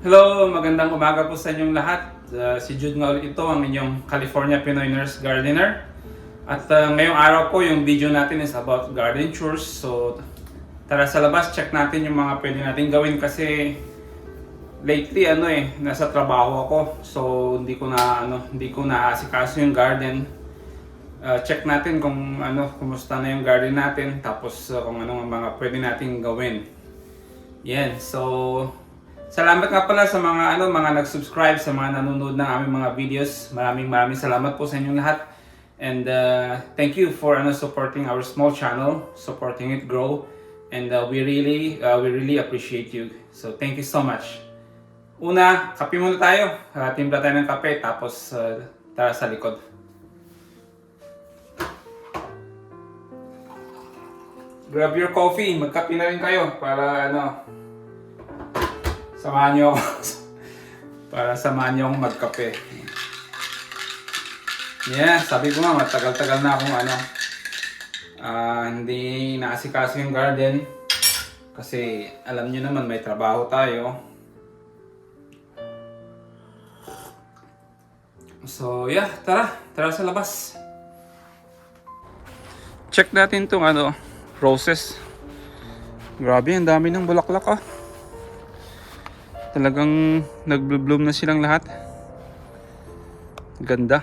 Hello, magandang umaga po sa inyong lahat. Si Jude nga ulit ito, ang inyong California Pinoy Nurse Gardener. At ngayong araw po, yung video natin is about garden chores. So, tara sa labas, check natin yung mga pwede natin gawin kasi lately nasa trabaho ako. So, hindi ko naasikaso yung garden. Check natin kung kumusta na yung garden natin, tapos kung ano ang mga pwede nating gawin. Yan. So, salamat nga pala sa mga nag-subscribe, sa mga nanonood ng aming mga videos. Maraming salamat po sa inyong lahat. And thank you for supporting our small channel, supporting it grow. And we really appreciate you. So thank you so much. Una, kape muna tayo. Timpla tayo ng kape, tapos tara sa likod. Grab your coffee, magkape na rin kayo para samahan niyo ako para samahan niyo akong magkape. Yeah, sabi ko nga matagal-tagal na akong hindi naasikaso yung garden kasi alam niyo naman may trabaho tayo. So yeah, tara sa labas. Check natin tong roses. Grabe, ang dami ng bulaklak Talagang nagbo-bloom na silang lahat. Ganda.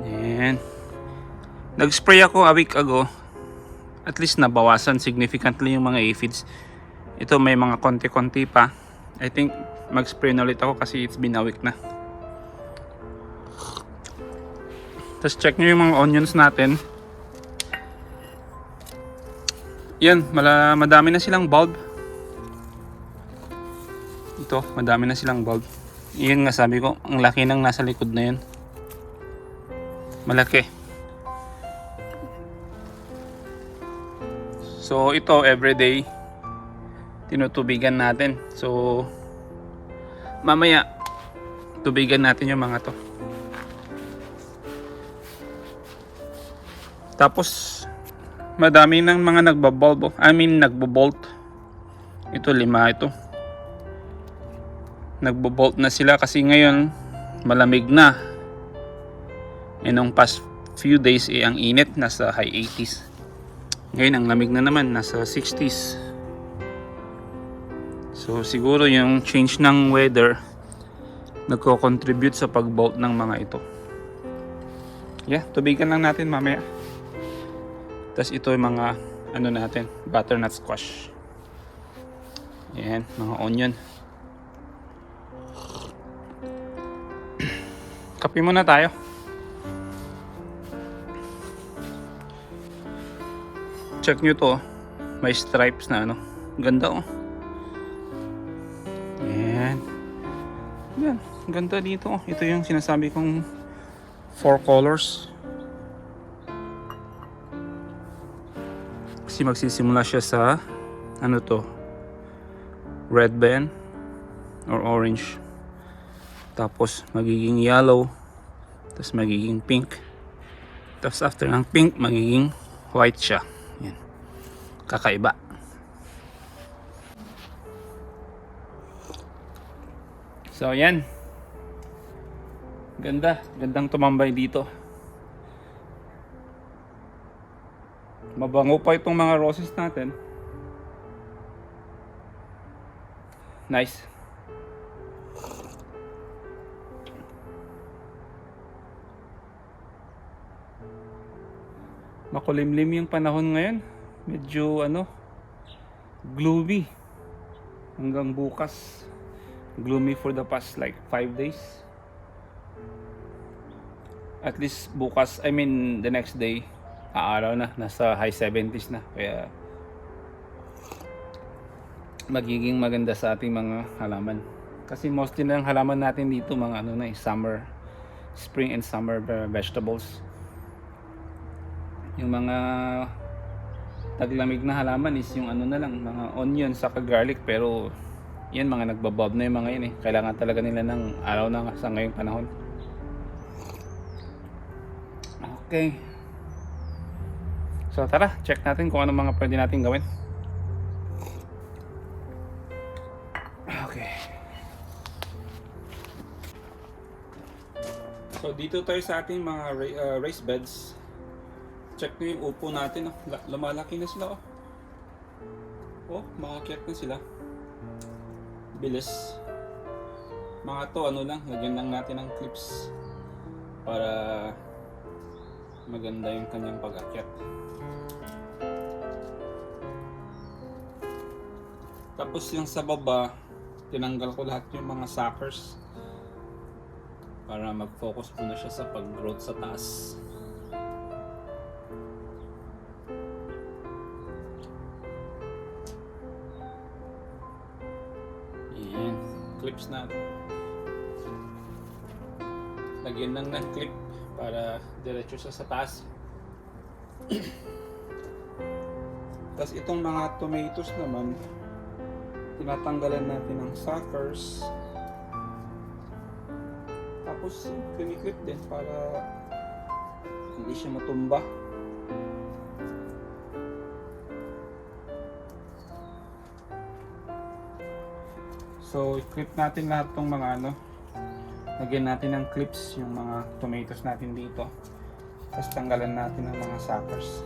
Yan. Nag-spray ako a week ago. At least nabawasan significantly yung mga aphids. Ito may mga konti-konti pa. I think mag-spray na ulit ako kasi it's been a week na. Tapos check nyo yung mga onions natin. Yan, madami na silang bulb. Ito, madami na silang bulb. Iyan nga sabi ko, ang laki ng nasa likod na yun. Malaki. So ito, everyday tinutubigan natin. So mamaya tubigan natin yung mga to. Tapos madami ng mga nagbo-bolt. Ito 5 ito. Nagbo-bolt na sila kasi ngayon malamig na. Nung past few days ang init, nasa high 80s. Ngayon ang lamig na naman, nasa 60s. So siguro yung change ng weather nagko-contribute sa pag-bolt ng mga ito. Yeah, tubigan lang natin mamaya. Tapos ito yung mga natin, butternut squash. Yan, mga onion. Kape muna tayo. Check nyo to. May stripes na Ganda Yan. Yan. Ganda dito. Ito yung sinasabi kong 4 colors. Kasi magsisimula siya sa red ba yan? Or orange. Tapos magiging yellow. Tapos magiging pink. Tapos after ng pink, magiging white siya. Yan. Kakaiba. So yan. Gandang tumambay dito. Mabango pa itong mga roses natin. Nice. Makulimlim yung panahon ngayon. Medyo gloomy. Hanggang bukas. Gloomy for the past like 5 days. At least bukas, the next day, aaraw na, nasa high 70s na. Kaya magiging maganda sa ating mga halaman. Kasi mostly ng halaman natin dito mga summer, spring and summer vegetables. Yung mga taglamig na halaman is yung mga onion saka garlic, pero yan mga nagbabob na yung mga yun Kailangan talaga nila ng araw na sa ngayong panahon. Okay. So tara, check natin kung ano mga pwede natin gawin. Okay. So dito tayo sa ating mga raised beds. Check nyo yung upo natin. Oh. Lumalaki na sila. Oh, makakyat na sila. Bilis. Mga to, ano lang, lagyan lang natin ng clips para maganda yung kanyang pag-akyat. Tapos yung sa baba, tinanggal ko lahat yung mga suckers para mag-focus muna siya sa pag-growth sa taas. Yan, clips natin. Lagyan lang ng clip para diretso siya sa taas. Tapos itong mga tomatoes naman, tinatanggalan natin ng suckers. Tapos piniklip din para hindi siya matumba. So i-clip natin lahat ng mga ano, lagyan natin ng clips yung mga tomatoes natin dito. Tapos tanggalan natin ng mga suckers.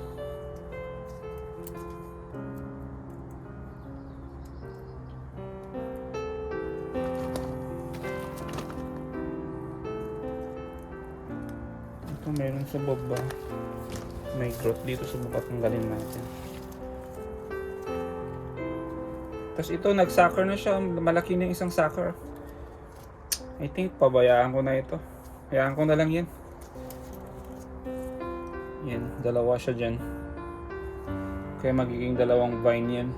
Meron sa baba, may growth dito sa baba, tanggalin natin. Tapos ito, nag-sucker na siya, malaki na yung isang sucker. I think pabayaan ko na ito, hayaan ko na lang yan. Yan, dalawa siya dyan, kaya magiging dalawang vine yan.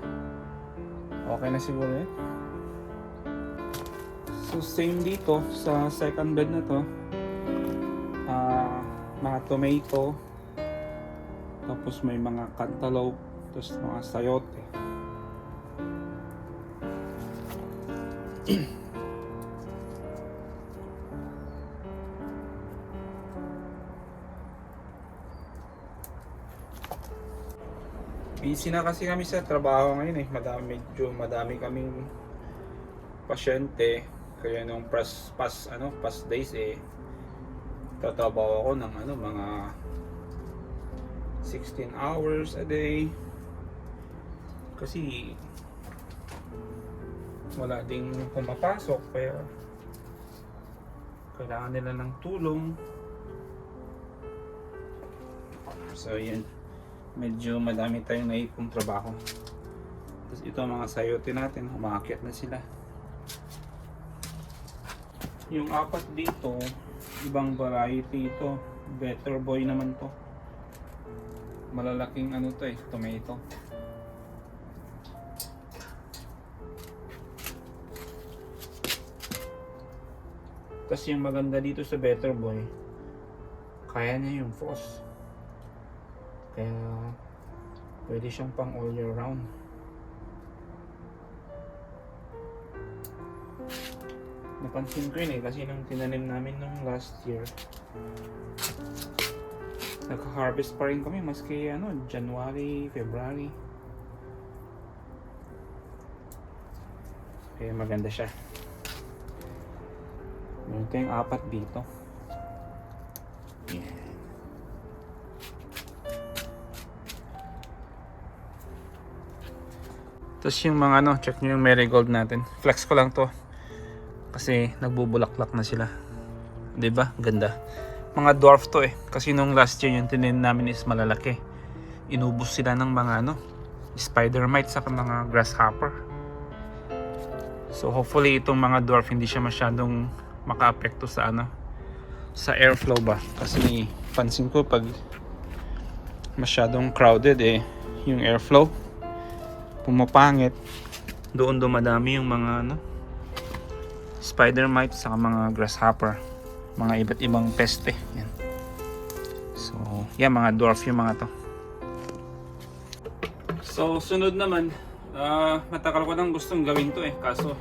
Okay na siguro yan. So same dito sa second bed na to. Mga tomato, tapos may mga cantaloupe, tapos mga sayote. Busy na kasi kami sa trabaho ngayon eh. Medyo madami kaming pasyente, kaya nung past days eh tatabaw ako ng mga 16 hours a day kasi wala ding pumapasok, kaya kailangan nila ng tulong. So yan, medyo madami tayong naipong trabaho. Tapos ito mga sayote natin, umakyat na sila. Yung apat dito, ibang variety ito. Better boy naman to. Malalaking ano to eh, tomato. Tapos yung maganda dito sa Better Boy, kaya niya yung frost. Kaya pwede siyang pang all year round. Napansin ko yun eh, kasi nung tinanim namin nung last year, nagka-harvest pa rin kami maski January, February. Kaya maganda siya. Meron tayong apat dito. Yeah. Tapos yung mga check nyo yung marigold natin. Flex ko lang to kasi nagbubulaklak na sila. 'Di ba? Ganda. Mga dwarf to eh. Kasi nung last year yung tinanim namin is malalaki. Inubos sila ng mga spider mites sa mga grasshopper. So hopefully itong mga dwarf hindi siya masyadong maka-apekto sa sa airflow ba, kasi pansin ko pag masyadong crowded yung airflow pumapangit, doon dumadami yung mga spider mites sa mga grasshopper, mga iba't ibang peste yan. So yan, mga dwarf yung mga to. So sunod naman, matagal ko nang gustong gawin to kaso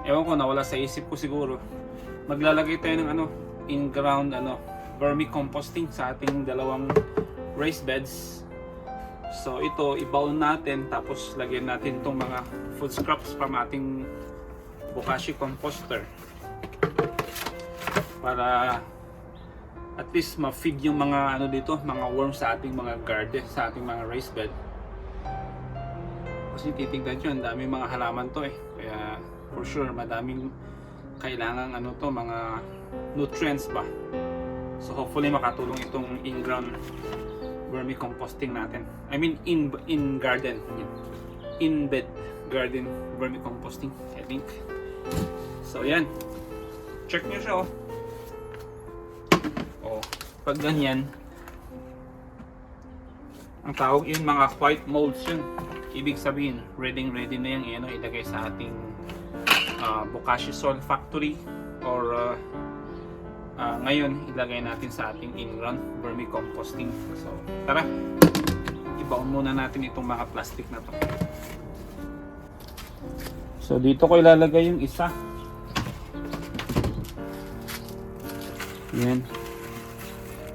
ewan ko, nawala sa isip ko siguro. Maglalagay tayo ng in-ground vermicomposting sa ating dalawang raised beds. So ito, i-bowl natin, tapos lagyan natin itong mga food scraps from ating Bokashi composter para at least ma-feed yung mga ano dito, mga worms sa ating mga garden, sa ating mga raised bed. Kasi titignan nyo, ang daming mga halaman to eh. Kaya for sure, madaming kailangan ano to, mga nutrients ba. So hopefully makatulong itong in-ground vermicomposting natin. I mean in garden, in bed garden vermicomposting, I think. So yan. Check nyo siya oh. Oh, pag ganyan, ang tawag yun mga white molds yun. Ibig sabihin, ready na yung ilagay sa ating Bokashi Soil Factory or ngayon ilagay natin sa ating in-ground vermicomposting. So tara, ibaon muna natin itong mga plastic na to. So dito ko ilalagay yung isa. Yan.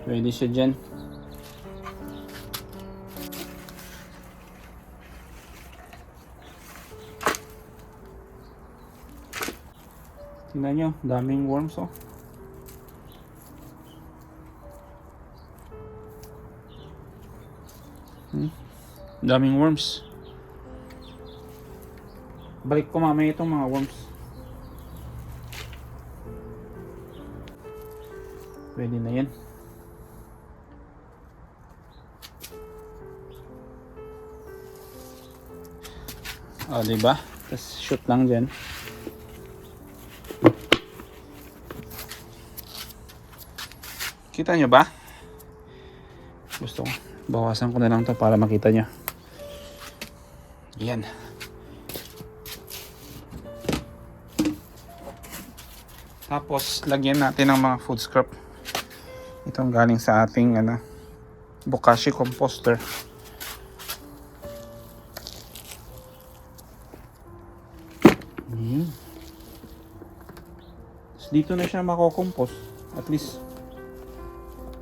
Pwede siya dyan. Tingnan nyo, daming worms oh. Daming worms. Balik ko mamaya itong mga worms. Pwede na yan. O, diba? Tapos shoot lang dyan. Kita nyo ba? Gusto ko. Bawasan ko na lang to para makita nyo. Yan. Tapos, lagyan natin ng mga food scrap. Itong galing sa ating Bokashi composter. So, dito na siya mako-compose. At least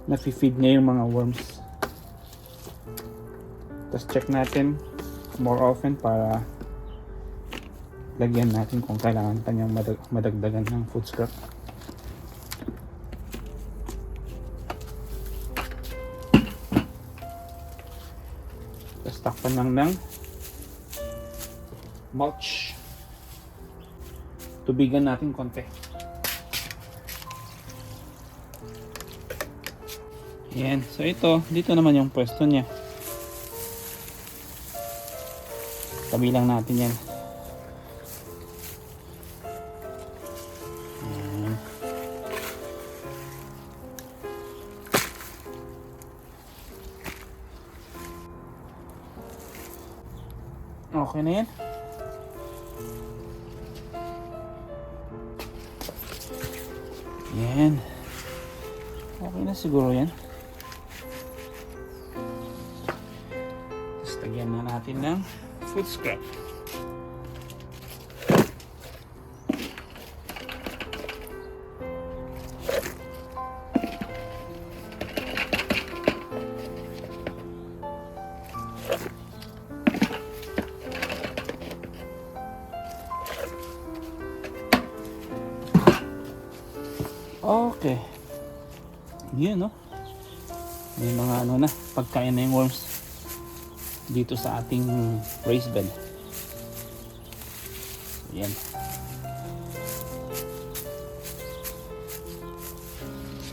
nafi-feed niya yung mga worms. Tapos check natin more often para lagyan natin kung kailangan kanyang madagdagan ng food scrap. Tapos takpan lang ng mulch. Tubigan natin konti. Yan. So ito, dito naman yung pwesto niya. Tabi lang natin yan. Okay na yan. Yan. Okay na siguro yan. Tapos lagyan na natin ng food scrap. Okay. Yun, no? May mga na, pagkain na yung worms dito sa ating raised bed. Yan.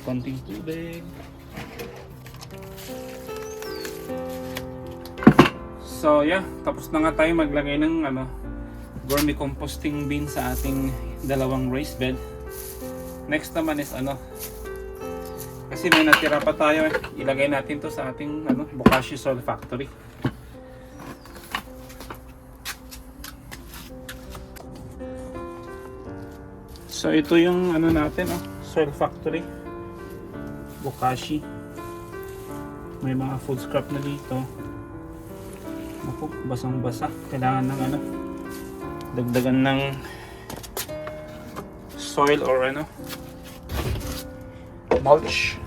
Konting tubig. So, yeah. Tapos na nga tayo maglagay ng vermicomposting bin sa ating dalawang raised bed. Next naman is kasi may natira pa tayo ilagay natin to sa ating Bokashi Soil Factory. So ito yung natin Soil Factory Bokashi. May mga food scrap na dito. Naku, basang basa. Kailangan ng dagdagan ng soil or mulch.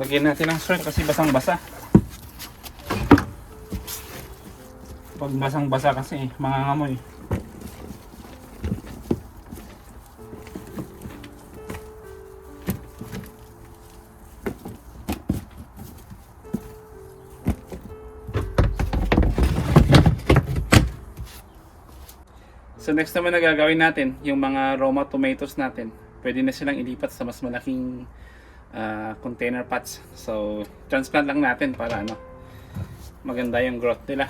Lagyan natin ng soil kasi basang-basa. Pag basang-basa kasi mangangamoy. So next naman na gagawin natin, yung mga Roma tomatoes natin. Pwede na silang ilipat sa mas malaking container pots. So transplant lang natin para maganda yung growth nila.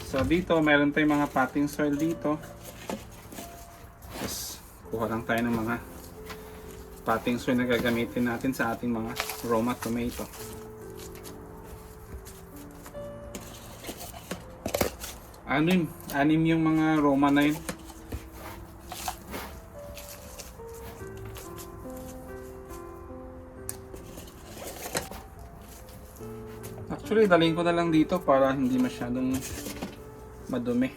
So dito meron tayong mga potting soil dito. Just kuha lang tayo ng mga potting soil na gagamitin natin sa ating mga Roma tomato. Anim yung mga Roma na yun. Actually, dalhin ko na lang dito para hindi masyadong madumi.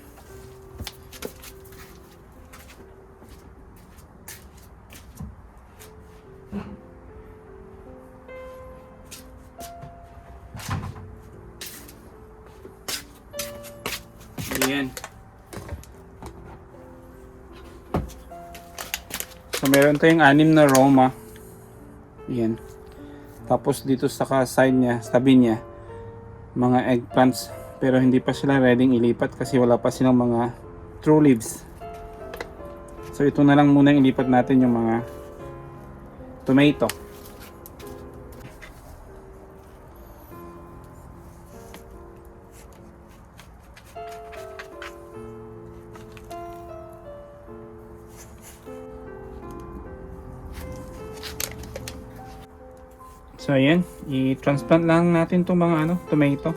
Ayan. So meron tayong 6 na Roma. Ayan. Tapos dito sa side niya, tabi niya, mga eggplants. Pero hindi pa sila ready ilipat kasi wala pa silang mga true leaves. So ito na lang muna ilipat natin yung mga tomato. So ayan, i-transplant lang natin itong mga tomato.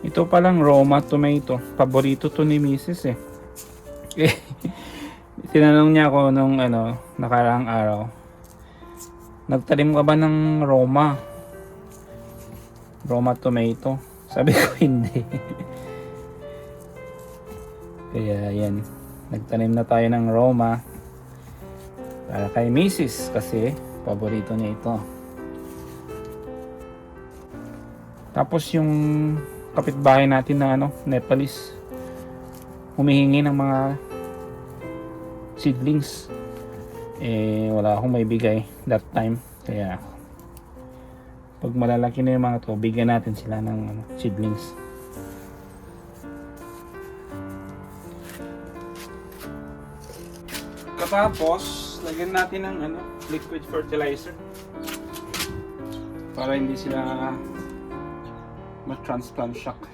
Ito palang Roma tomato, paborito to ni Mrs. eh. Tinanong niya ako nung nakaraang araw, nagtanim ka ba ng Roma tomato? Sabi ko hindi. Kaya yan, nagtanim na tayo ng Roma para kay Mrs. kasi paborito niya ito. Tapos yung kapitbahay natin na Nepalese, humihingi ng mga seedlings. Wala akong maibigay that time. Kaya pag malalaki na yung mga to, bigyan natin sila ng seedlings. Katapos, lagyan natin ng liquid fertilizer para hindi sila ma-transplant shock.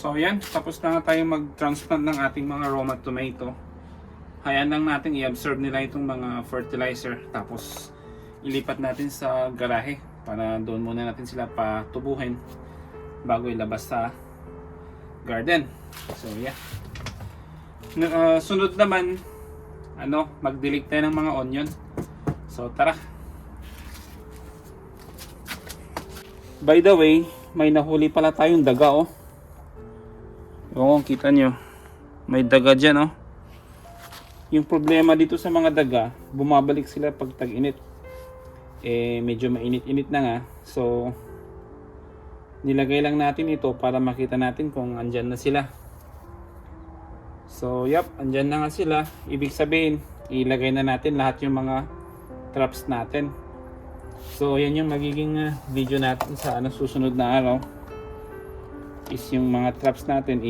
So yan, tapos na tayo mag-transplant ng ating mga Roma tomato. Hayaan lang natin i-absorb nila itong mga fertilizer. Tapos ilipat natin sa garahe para doon muna natin sila patubuhin bago ilabas sa garden. So yeah. Sunod naman, mag-delete tayo ng mga onion. So tara. By the way, may nahuli pala tayong daga Oo, kita nyo. May daga dyan Yung problema dito sa mga daga, bumabalik sila pag tag-init. Medyo mainit-init na nga. So, nilagay lang natin ito para makita natin kung andyan na sila. So, andyan na nga sila. Ibig sabihin, ilagay na natin lahat yung mga traps natin. So, yan yung magiging video natin sa susunod na araw. Is yung mga traps natin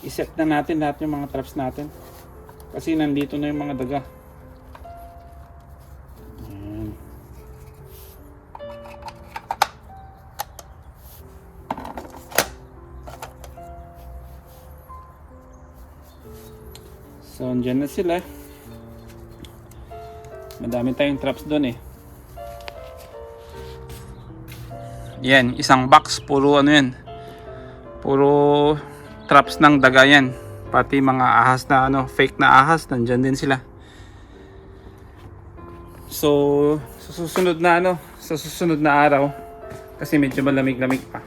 iset na natin lahat yung mga traps natin. Kasi nandito na yung mga daga. Ayan. So, andyan na sila. Madami tayong traps doon eh. Yan, isang box, puro ano yan. Puro traps ng daga yan. Pati mga ahas na ano, fake na ahas, nandyan din sila. So, sa susunod na ano, sa susunod na araw, kasi medyo malamig-lamig pa,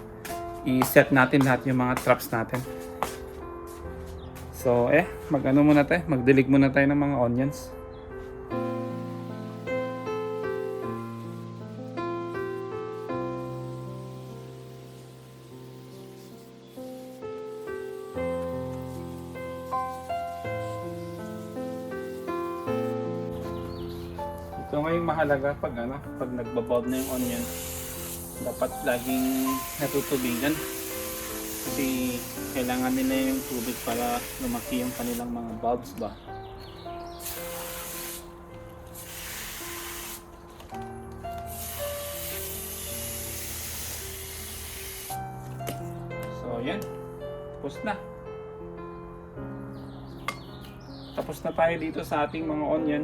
i-set natin lahat yung mga traps natin. So, mag-ano muna tayo, magdilig muna tayo ng mga onions. So ngayong mahalaga pag nagbabulb na yung onion, dapat laging natutubigan kasi kailangan nila yung tubig para lumaki yung kanilang mga bulbs ba. So yan, tapos na. Tapos na tayo dito sa ating mga onion.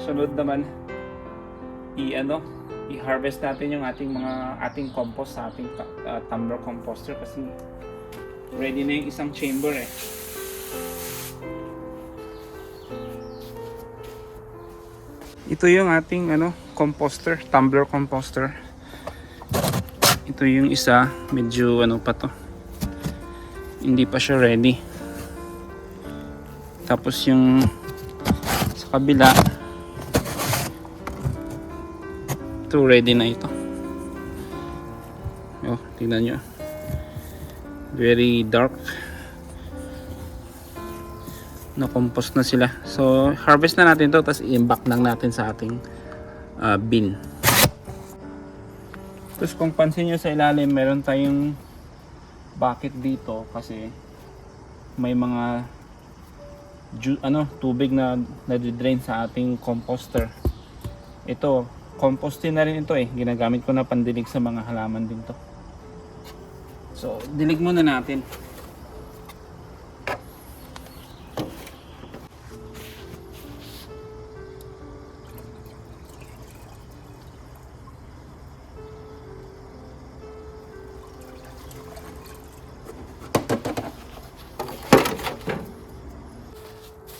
Sunod naman i-harvest natin yung ating compost sa ating tumbler composter kasi ready na yung isang chamber eh. Ito yung ating composter, tumbler composter. Ito yung isa, medyo pa to. Hindi pa siya ready. Tapos yung kabila ito ready na ito. Tingnan nyo, very dark na compost na sila. So harvest na natin to, tapos i-impact lang natin sa ating bin. Tapos kung pansin nyo sa ilalim, meron tayong bucket dito kasi may mga tubig na nadidrain sa ating composter. Ito, composting na rin ito eh. Ginagamit ko na pandilig sa mga halaman din to. So, dilig muna natin.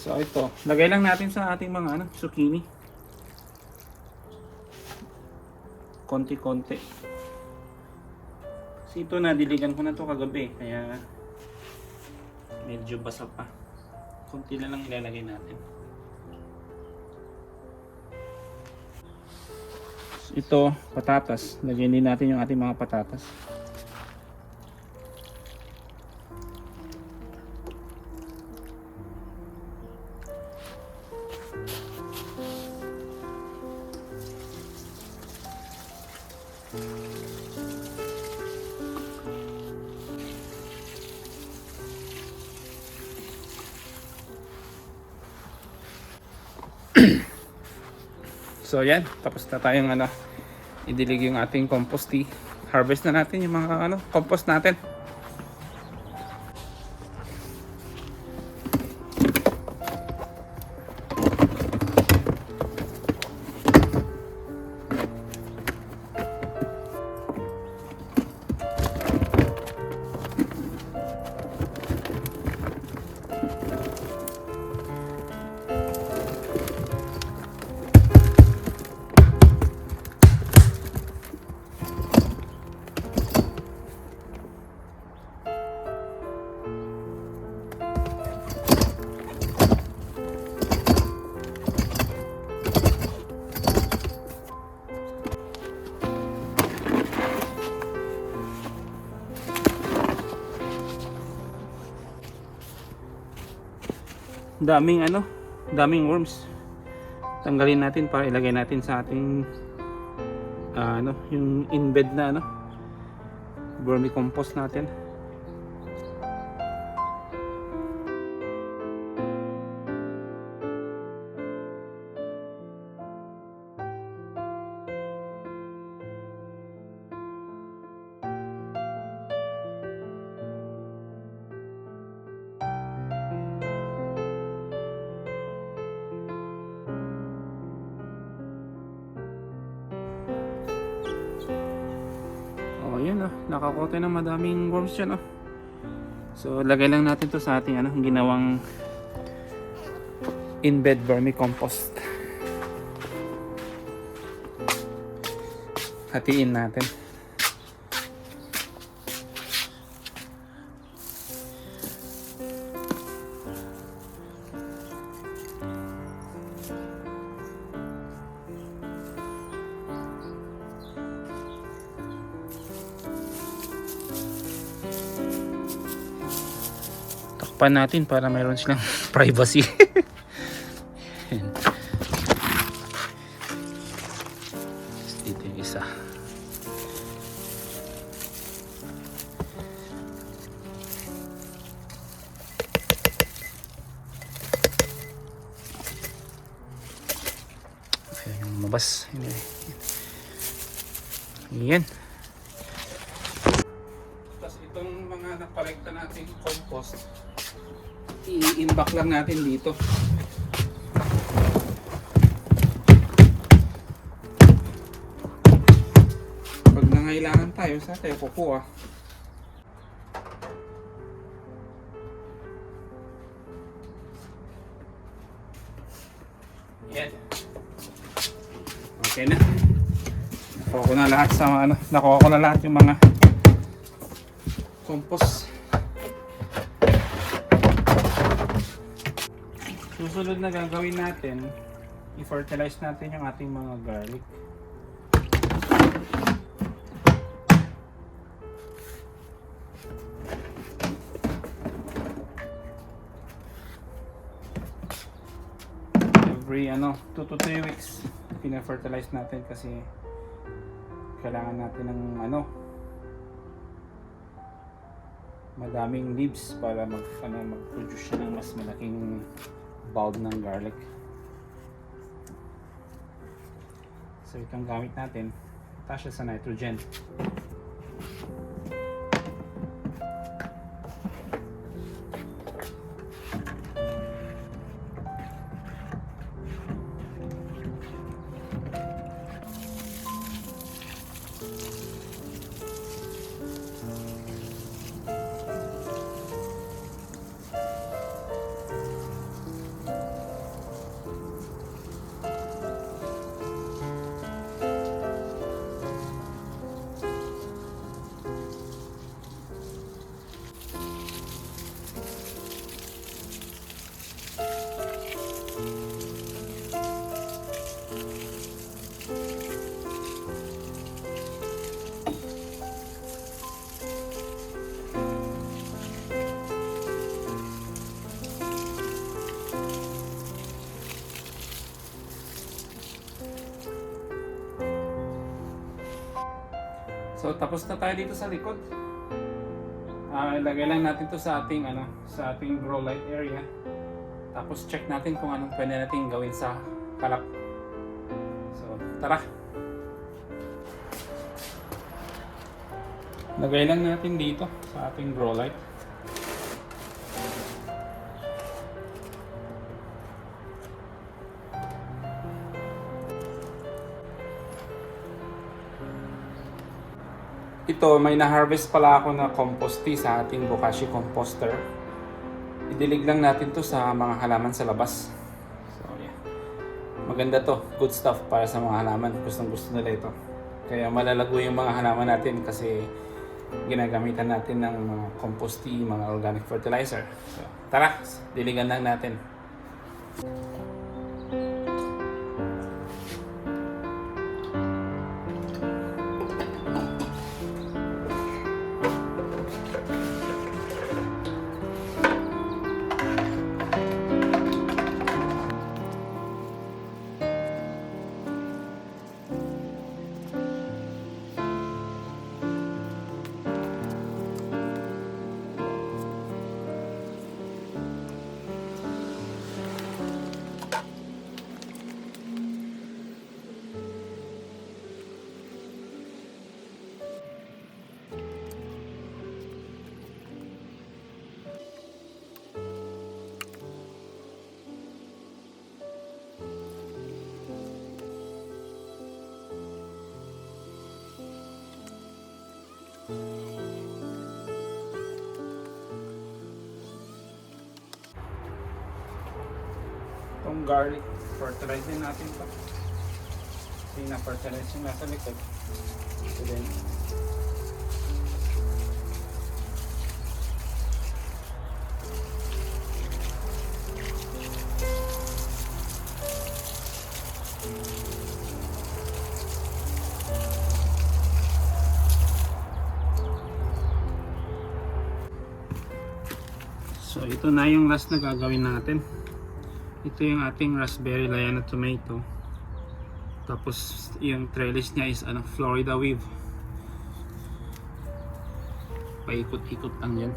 So ito, lagay lang natin sa ating mga zucchini. Konti-konti. Kasi ito nadiligan ko na to kagabi, kaya medyo basa pa. Konti na lang ilalagay natin. Ito, patatas. Lagyan din natin yung ating mga patatas. So yan, tapos na tayong idilig yung ating compost tea. Harvest na natin yung mga compost natin. Daming worms. Tanggalin natin para ilagay natin sa ating yung in-bed na vermicompost natin. Ayan oh, nakakote ng madaming worms dyan oh. So lagay lang natin to sa ating ginawang in-bed vermicompost. Hatiin natin. Takpan natin para mayroon silang privacy. Dito yung isa. Ayan yung mabas. Ayan. Tapos itong mga nakolekta natin compost, i-imbak lang natin dito. Pag nangailangan tayo, saan tayo kukuha? Yan. Okay na. Nakuha ko na lahat sa nakuha ko na lahat yung mga compost. Susunod na gagawin natin, i-fertilize natin yung ating mga garlic. Every 2 to 3 weeks pina-fertilize natin kasi kailangan natin ng madaming leaves para mag-produce siya ng mas malaking bulb ng garlic. So itong gamit natin, itaas siya sa nitrogen. So tapos na tayo dito sa likod. Ilagay lang natin to sa ating sa ating grow light area. Tapos check natin kung anong pwede natin gawin sa kalap. So tara. Lagay lang natin dito sa ating grow light. Ito, may na-harvest pala ako na compost tea sa ating Bokashi composter. Idilig lang natin to sa mga halaman sa labas. So, yeah. Maganda to. Good stuff para sa mga halaman. Gustong gusto nila ito. Kaya malalago yung mga halaman natin kasi ginagamitan natin ng mga compost tea, mga organic fertilizer. So, tara, diligan lang natin. Itong garlic, fertilize din natin ito. Kasi na-fertilize yung nasa likod. Ito din. So ito na yung last na gagawin natin. Ito yung ating raspberry Liana tomato. Tapos yung trellis niya is Florida weave. Paikot-ikot lang yan.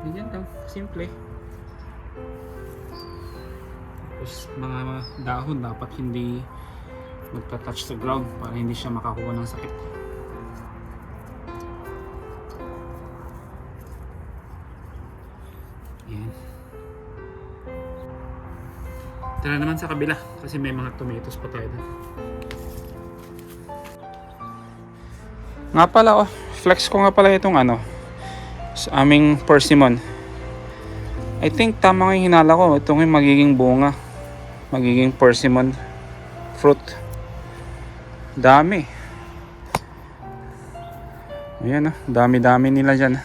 Ganyan lang, simple. Tapos mga dahon dapat hindi magta-touch sa ground para hindi siya makakuha ng sakit. Yan. Tara naman sa kabila kasi may mga tomatoes pa tayo doon. Nga pala flex ko nga pala itong sa aming persimmon. I think tama nga yung hinala ko. Ito yung magiging bunga. Magiging persimmon fruit. Dami. Ayan dami-dami nila dyan.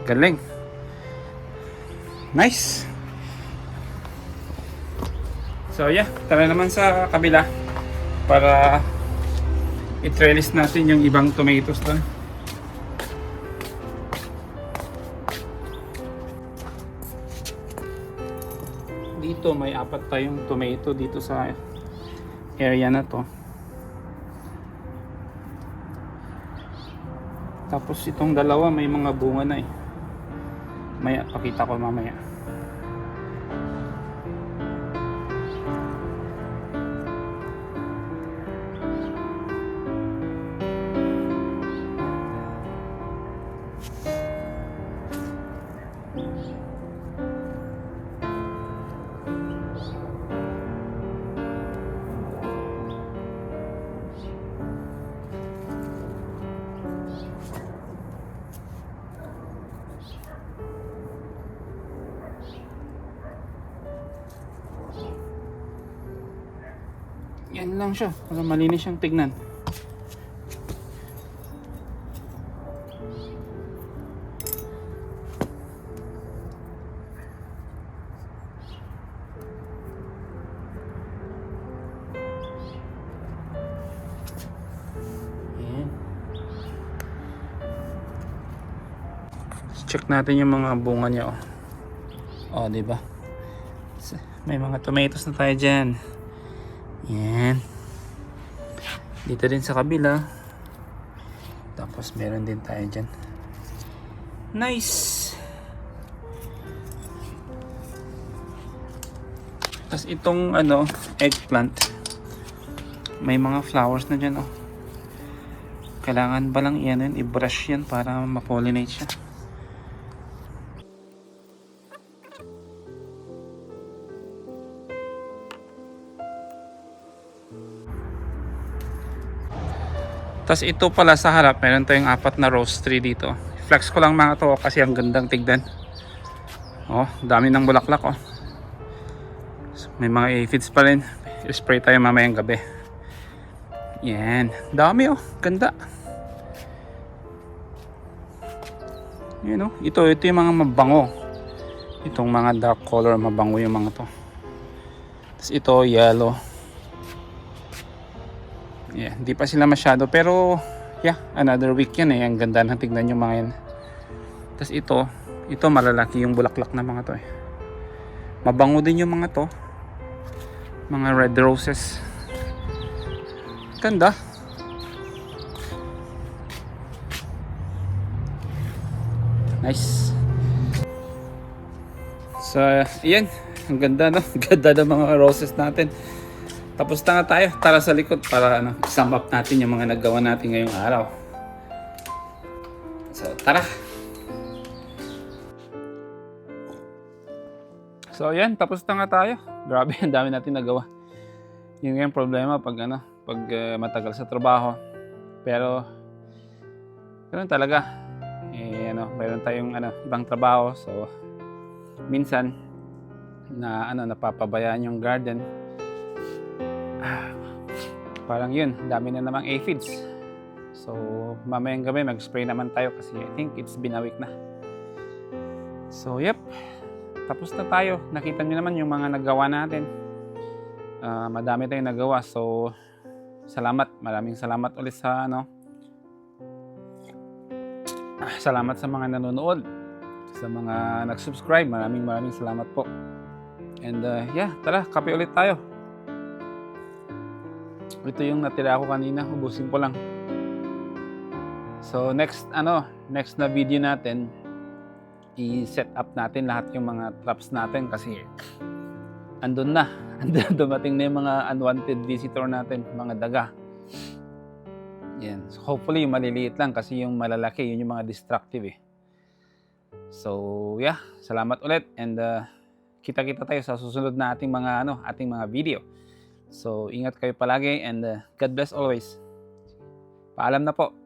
Galing. Nice. So yeah, tara naman sa kabila para i-trellis natin yung ibang tomatoes doon. Dito may 4 tayong tomato dito sa area na to. Tapos itong dalawa may mga bunga na Maya pakita ko mamaya. Yan lang siya, para malinis siyang tignan. Yan. Check natin yung mga bunga niya oh, di ba? May mga tomatoes na tayo diyan. Yan. Dito din sa kabila. Tapos meron din tayo dyan. Nice. Tapos itong eggplant. May mga flowers na dyan Kailangan ba lang i-brush yan para ma-pollinate siya. Tapos ito pala sa harap, meron tayong 4 na rose tree dito. Flex ko lang mga to kasi ang gandang tignan. Dami ng bulaklak So, may mga aphids pa rin. I-spray tayo mamayang gabi. Yan, dami ganda. Yan ito yung mga mabango. Itong mga dark color, mabango yung mga to. Tapos ito yellow. Yeah, hindi pa sila masyado pero yeah, another week yan eh. Ang ganda ng tignan yung mga yan. Tapos ito malalaki yung bulaklak na mga to eh. Mabango din yung mga to. Mga red roses. Ganda. Nice. So, yan. Ang ganda, no? Ang ganda ng mga roses natin. Tapos na nga tayo. Tara sa likod para sum up natin yung mga nagawa natin ngayong araw. So, tara. So, yan. Tapos na nga tayo. Grabe, ang dami natin nagawa. Yun nga yung problema pag matagal sa trabaho. Pero, ganun talaga. Mayroon tayong ibang trabaho. So, minsan napapabayaan yung garden. Parang yun, dami na namang aphids. So, mamayang gabi mag-spray naman tayo kasi I think it's been a week na. So, yep. Tapos na tayo. Nakita niyo naman yung mga nagawa natin. Madami tayong nagawa. So, salamat. Maraming salamat ulit sa salamat sa mga nanonood. Sa mga nag-subscribe. Maraming salamat po. And yeah, tara, kape ulit tayo. Ito yung natira ko kanina, ubusin ko lang. So next na video natin, i-set up natin lahat yung mga traps natin kasi andun na. Dumating na yung mga unwanted visitor natin, mga daga. Yan. So hopefully yung maliliit lang kasi yung malalaki, yun yung mga destructive eh. So yeah, salamat ulit and kita-kita tayo sa susunod na ating mga video. So ingat kayo palagi and God bless always. Paalam na po.